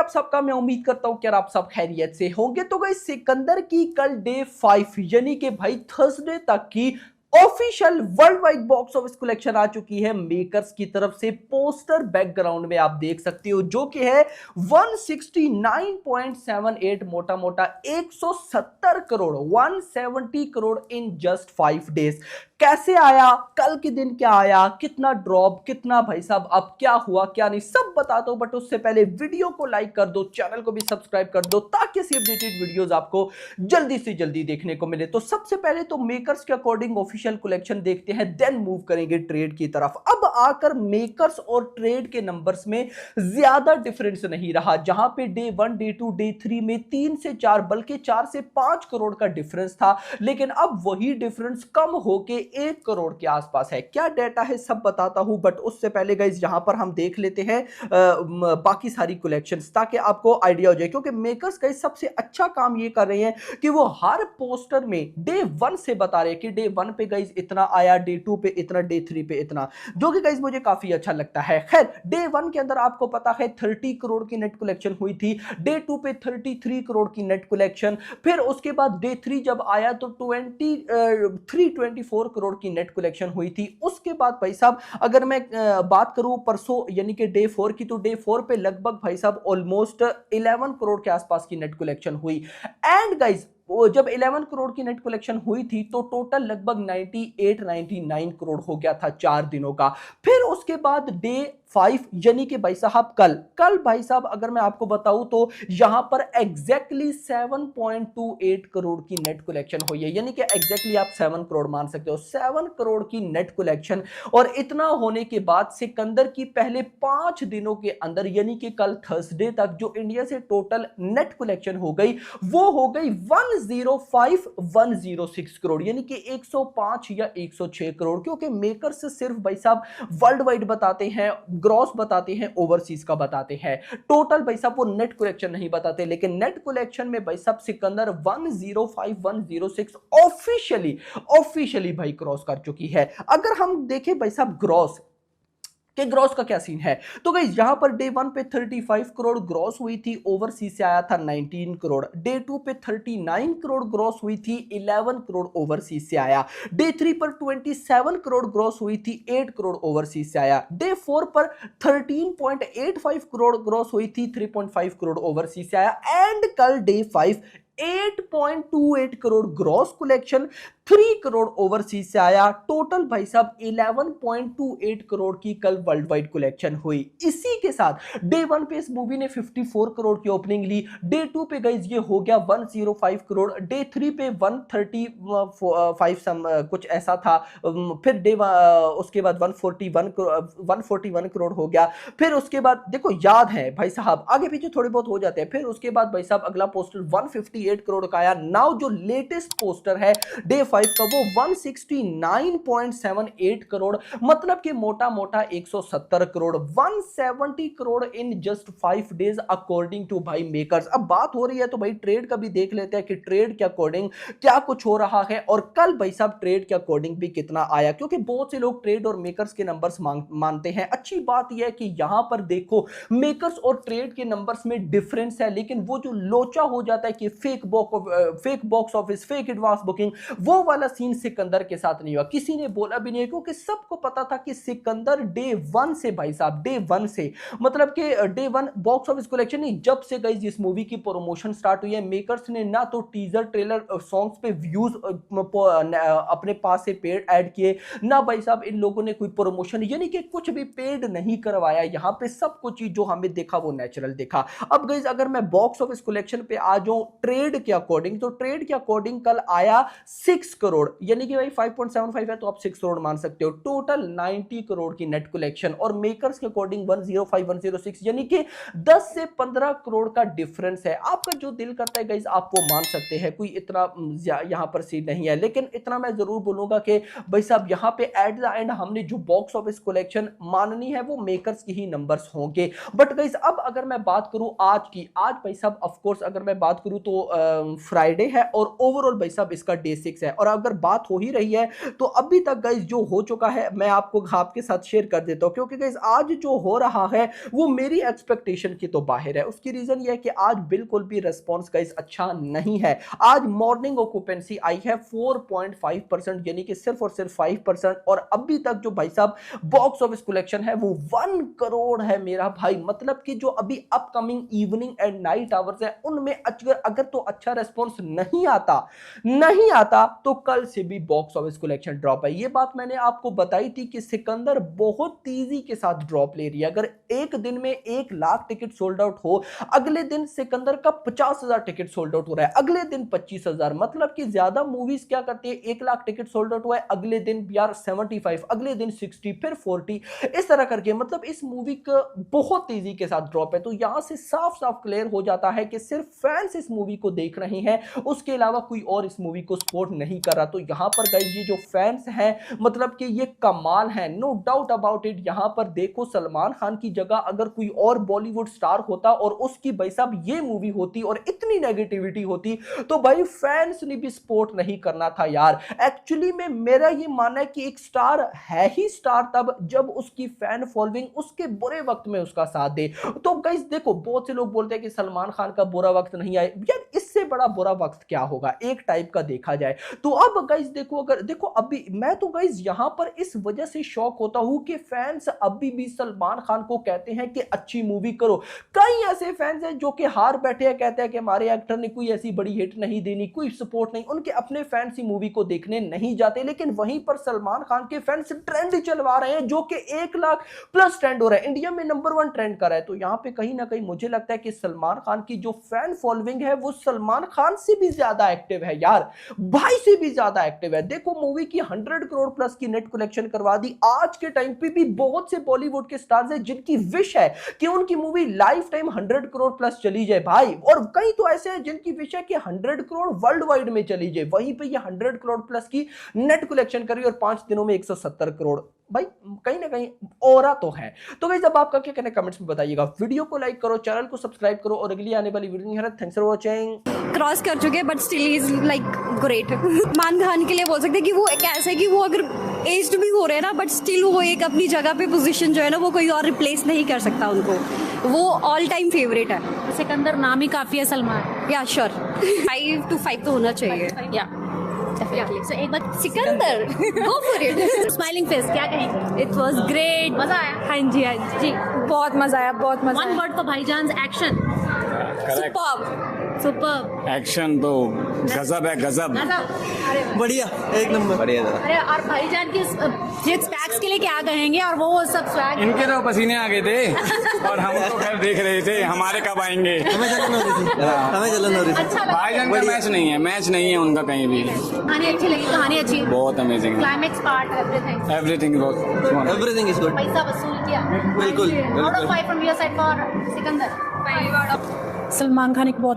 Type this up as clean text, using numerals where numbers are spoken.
आप सबका मैं उम्मीद करता हूं कि आप सब खैरियत से होंगे। तो गाइस सिकंदर की कल डे 5 यानी कि भाई थर्सडे तक की official world wide box office collection आ चुकी है मेकर्स की तरफ से। पोस्टर बैकग्राउंड में आप देख सकते हो जो कि है 169.78, मोटा मोटा 170 crore, 170 crore in just 5 days. कैसे आया, कल के दिन क्या आया, कितना ड्रॉप, कितना भाई साहब अब क्या हुआ क्या नहीं, सब बताता हूं। बट उससे पहले वीडियो को लाइक कर दो, चैनल को भी सब्सक्राइब कर दो ताकि ऐसी अपडेटेड वीडियोस आपको जल्दी से जल्दी देखने को मिले। तो सबसे पहले तो मेकर्स के अकॉर्डिंग ऑफिशियल कलेक्शन देखते हैं, देन मूव करेंगे ट्रेड की तरफ। अब आकर मेकर्स और ट्रेड के नंबर्स में ज्यादा डिफरेंस नहीं रहा, जहां पे डे 1, डे 2, डे 3 में 3 से 4 बल्कि 4 से 5 करोड़ का डिफरेंस था, लेकिन अब वही डिफरेंस कम होके 1 करोड़ के आसपास है। क्या डेटा है सब बताता हूं, बट उससे पहले गाइस यहां पर हम देख लेते हैं बाकी सारी कलेक्शंस ताकि आपको आइडिया हो जाए। क्योंकि मेकर्स गाइस सबसे अच्छा काम ये कर रहे हैं कि वो हर पोस्टर में डे 1 से बता रहे हैं कि डे 1 पे गाइस इतना आया, डे 2 पे इतना, डे 3 पे इतना, जो कि गाइस मुझे काफी अच्छा लगता है। खैर डे 1 के अंदर आपको पता है 30 करोड़ की नेट कलेक्शन हुई थी, डे 2 पे 33 करोड़ की नेट कलेक्शन, फिर उसके बाद डे 3 जब आया तो 24 करोड़ की नेट कलेक्शन हुई थी। उसके बाद भाई साहब अगर मैं बात करूं परसों यानी कि डे 4 की, तो डे 4 पे लगभग भाई साहब ऑलमोस्ट 11 करोड़ के आसपास की नेट कलेक्शन हुई। एंड गाइस वो जब 11 करोड़ की नेट कलेक्शन हुई थी तो टोटल लगभग 98-99 करोड़ हो गया था 4 दिनों का। फिर उसके बाद डे 5 यानी कि भाई साहब कल भाई साहब अगर मैं आपको बताऊं तो यहां पर एग्जैक्टली 7.28 करोड़ की नेट कलेक्शन हुई है, यानी कि एग्जैक्टली आप 7 करोड़ मान सकते हो, 7 करोड़ की नेट कलेक्शन। और इतना होने के बाद सिकंदर की पहले 5 दिनों के अंदर यानी कि कल थर्सडे तक जो इंडिया से टोटल नेट कलेक्शन हो गई वो हो गई 105-106 करोड़, यानी कि 105 या 106 करोड़। क्योंकि मेकर्स सिर्फ भाई साहब वर्ल्ड वाइड बताते हैं, ग्रॉस बताते हैं, ओवरसीज का बताते हैं, टोटल भाई साहब वो नेट कलेक्शन नहीं बताते। लेकिन नेट कलेक्शन में भाई साहब सिकंदर 105-106 ऑफिशियली भाई क्रॉस कर चुकी है। अगर हम देखें भाई साहब ग्रॉस का क्या सीन है, तो गाइस यहां पर डे 1 पे 35 करोड़ ग्रॉस हुई थी, ओवरसीज से आया था 19 करोड़। डे 2 पे 39 करोड़ ग्रॉस हुई थी, 11 करोड़ ओवरसीज से आया। डे 3 पर 27 करोड़ ग्रॉस हुई थी, 8 करोड़ ओवरसीज से आया। डे 4 पर 13.85 करोड़ ग्रॉस हुई थी, 3.5 करोड़ ओवरसीज से आया। एंड कल day 5 8.28 crore gross collection, 3 crore overseas से आया। टोटल भाई साहब 11.28 करोड़ की कल वर्ल्ड वाइड कलेक्शन हुई। इसी के साथ डे 1 पे इस मूवी ने 54 करोड़ की ओपनिंग ली, डे 2 पे गाइस ये हो गया 105 करोड़, डे 3 पे 135 कुछ ऐसा था, फिर उसके बाद 141 करोड़ हो गया। फिर उसके बाद देखो याद है भाई साहब आगे पीछे थोड़े बहुत हो जाते हैं। फिर उसके बाद भाई साहब अगला पोस्टर 158 करोड़ का आया। नाउ जो लेटेस्ट पोस्टर है डे 5 का वो 169.78 करोड़, मतलब कि मोटा मोटा 170 crore, 170 crore in just 5 days according to भाई मेकर्स। अब बात हो रही है तो भाई ट्रेड का भी देख लेते हैं कि ट्रेड के अकॉर्डिंग क्या कुछ हो रहा है और कल भाई साहब ट्रेड के अकॉर्डिंग भी कितना आया, क्योंकि बहुत से लोग ट्रेड और मेकर्स के नंबर्स मानते हैं। अच्छी बात यह है कि यहां पर देखो मेकर्स और ट्रेड के नंबर्स में डिफरेंस है, लेकिन वो जो लोचा हो जाता है कि fake box office, fake advance booking, वो वाला सीन सिकंदर के साथ नहीं हुआ। किसी ने बोला भी नहीं, क्योंकि सबको पता था कि सिकंदर डे 1 से भाई साहब डे 1 से मतलब कि डे 1 बॉक्स ऑफिस कलेक्शन नहीं, जब से गाइस इस मूवी की प्रमोशन स्टार्ट हुई है मेकर्स ने ना तो टीजर ट्रेलर सॉन्ग्स पे व्यूज अपने पास से पेड ऐड किए, ना भाई साहब इन लोगों ने कोई प्रमोशन यानी कि कुछ भी पेड नहीं करवाया। यहां पे सब कुछ जो हमें देखा वो नेचुरल देखा। अब गाइस अगर मैं बॉक्स ऑफिस कलेक्शन पे आ जाऊं ट्रेड के अकॉर्डिंग, तो ट्रेड के अकॉर्डिंग कल आया 6 करोड़, यानी कि भाई 5.75 है तो आप 6 करोड़ मान सकते हो। टोटल 90 करोड़ की नेट कलेक्शन और मेकर्स के अकॉर्डिंग 105-106 यानी कि 10 से 15 करोड़ का डिफरेंस है। आपका जो दिल करता है गाइस आप वो मान सकते हैं, कोई इतना यहां पर सीन नहीं है। लेकिन इतना मैं जरूर बोलूंगा कि भाई साहब यहां पे एट द एंड हमने जो बॉक्स ऑफिस कलेक्शन माननी है वो मेकर्स की ही नंबर्स होंगे। बट गाइस अब अगर मैं बात करूं आज की, आज भाई साहब ऑफ कोर्स अगर मैं बात करूं तो फ्राइडे है और ओवरऑल भाई साहब इसका डे 6 है। और अगर बात हो ही रही है तो अभी तक गाइस जो हो चुका है मैं आपके साथ शेयर कर देता हूं, क्योंकि गाइस आज जो हो रहा है वो मेरी एक्सपेक्टेशन की तो बाहर है। उसकी रीजन ये है कि आज बिल्कुल भी रिस्पांस गाइस अच्छा नहीं है। आज मॉर्निंग ऑक्यूपेंसी आई है 4.5%, यानी कि सिर्फ और सिर्फ 5%। और अभी तक जो भाई साहब बॉक्स ऑफिस कलेक्शन है वो 1 करोड़ है मेरा भाई। मतलब कि जो अभी upcoming evening and night hours है उनमें अगर तो अच्छा रिस्पांस नहीं आता तो कल से भी बॉक्स ऑफिस कलेक्शन ड्रॉप है। ये बात मैंने आपको बताई थी कि सिकंदर बहुत तेजी के साथ ड्रॉप ले रही है। अगर एक दिन में 1 लाख टिकट सोल्ड आउट हो, अगले दिन सिकंदर का 50,000 टिकट सोल्ड आउट हो रहा है, अगले दिन 25,000। मतलब कि ज्यादा मूवीज क्या करती है, 1 लाख टिकट सोल्ड आउट हुआ है, अगले दिन यार 75, अगले दिन 60, फिर 40, इस तरह करके। मतलब इस मूवी का बहुत तेजी के साथ ड्रॉप है। तो यहां से साफ साफ क्लियर हो जाता है कि सिर्फ फैंस इस मूवी को देख रहे हैं, उसके अलावा कोई और इस मूवी को सपोर्ट नहीं कर रहा। तो यहां पर गाइस ये जो फैंस हैं मतलब कि ये कमाल है, नो डाउट अबाउट इट। यहां पर देखो सलमान खान की जगह अगर कोई और बॉलीवुड स्टार होता और उसकी भाई साहब ये मूवी होती और इतनी नेगेटिविटी होती तो भाई फैंस ने भी सपोर्ट नहीं करना था यार। एक्चुअली में मेरा ये मानना है कि एक स्टार है ही स्टार तब जब उसकी फैन फॉलोइंग उसके बुरे वक्त में उसका साथ दे। तो गाइस देखो बहुत से लोग बोलते हैं कि सलमान खान का बुरा वक्त नहीं आया, यार इससे बड़ा बुरा वक्त क्या होगा एक टाइप का देखा जाए तो। अब गाइस देखो अगर देखो अभी मैं तो गाइस यहां पर इस वजह से शॉक होता हूं कि फैंस अभी भी सलमान खान को कहते हैं कि अच्छी मूवी करो। कई ऐसे फैंस हैं जो कि हार बैठे हैं, कहते हैं कि हमारे एक्टर ने कोई ऐसी बड़ी हिट नहीं देनी, कोई सपोर्ट नहीं, उनके अपने फैंस ही मूवी को देखने नहीं जाते। लेकिन वहीं पर सलमान खान के फैंस ट्रेंड चलवा रहे हैं जो कि 1 लाख प्लस ट्रेंड हो रहा है, इंडिया में नंबर 1 ट्रेंड कर रहा है। तो यहां पे कहीं ना कहीं मुझे लगता है कि सलमान खान की जो फैन फॉलोइंग है वो सलमान खान से भी ज्यादा एक्टिव है यार, भाई से भी ज्यादा एक्टिव है। देखो मूवी की 100 करोड़ प्लस की नेट कलेक्शन करवा दी। आज के टाइम पे भी बहुत से बॉलीवुड के स्टार्स हैं जिनकी विश है कि उनकी movie life time 100 crore plus चली जाए भाई, और कई तो ऐसे हैं जिनकी विश है कि 100 करोड़ वर्ल्ड वाइड में चली जाए। वहीं पे ये 100 करोड़ प्लस की नेट कलेक्शन करी और 5 दिनों में 170 करोड़। भाई कहीं ना कहीं औरा तो है। तो गाइस अब आपका क्या कहना है कमेंट्स में बताइएगा। वीडियो को लाइक करो, चैनल को सब्सक्राइब करो और अगली आने वाली वीडियो नहीं। Thanks for watching. क्रॉस कर चुके हैं but still is like great. मान खान के लिए बोल सकते हैं कि वो एक ऐसा है कि वो अगर एज्ड भी हो रहे हैं ना बट स्टिल वो एक अपनी जगह पे पोजीशन जो है ना वो कोई और रिप्लेस नहीं कर सकता उनको। वो ऑल टाइम फेवरेट है। सिकंदर नाम ही काफी है सलमान। या श्योर 5 to 5 तो होना चाहिए। या डेफिनेटली। सो एक बार Sikandar go for it. Smiling face क्या कहेंगे? It was great. मजा आया? हाँ जी हाँ जी बहुत मजा आया, बहुत मजा वन आया। वर्ड फॉर भाईजान एक्शन। सुपर्ब। सुपर। एक्शन तो गजब है, गजब। अरे बढ़िया, एक नंबर बढ़िया था। अरे और भाईजान की सिक्स पैक्स के लिए क्या कहेंगे और वो सब स्वैग। इनके तो पसीने आ गए थे और हम तो खैर देख रहे थे, हमारे कब आएंगे। हमें जलन हो रही थी, हमें जलन हो रही थी। अच्छा लगा। भाईजान का मैच नहीं है, मैच नहीं है उनका कहीं भी। कहानी अच्छी लगी, कहानी अच्छी, बहुत amazing, climax part everything. Everything everything is good. पैसा वसूल किया बिल्कुल out of 5 from your side for Sikandar. Salman Khan एक बहुत